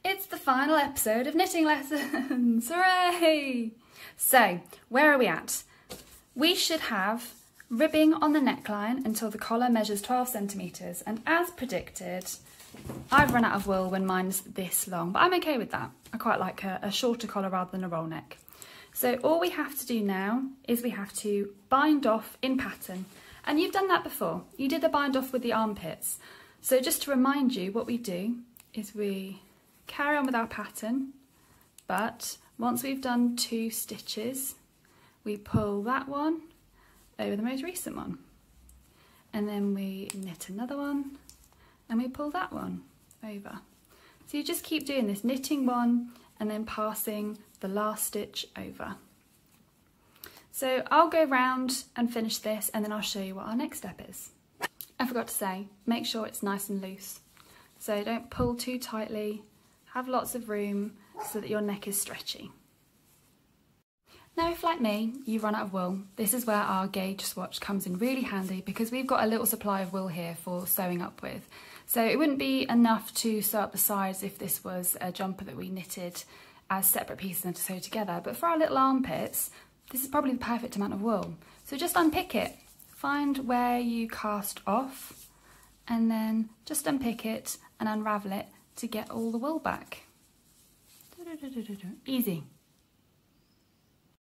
It's the final episode of knitting lessons, hooray! So, where are we at? We should have ribbing on the neckline until the collar measures 12 centimetres, and as predicted, I've run out of wool when mine's this long, but I'm okay with that. I quite like a shorter collar rather than a roll neck. So all we have to do now is we have to bind off in pattern, and you've done that before. You did the bind off with the armpits. So just to remind you, what we do is we carry on with our pattern, but once we've done 2 stitches, we pull that one over the most recent one, and then we knit another one and we pull that one over. So you just keep doing this, knitting one and then passing the last stitch over. So I'll go round and finish this, and then I'll show you what our next step is. I forgot to say, make sure it's nice and loose. So don't pull too tightly, have lots of room so that your neck is stretchy. Now if, like me, you've run out of wool, this is where our gauge swatch comes in really handy, because we've got a little supply of wool here for sewing up with. So it wouldn't be enough to sew up the sides if this was a jumper that we knitted as separate pieces and to sew together, but for our little armpits, this is probably the perfect amount of wool. So just unpick it, find where you cast off, and then just unpick it and unravel it to get all the wool back. Easy.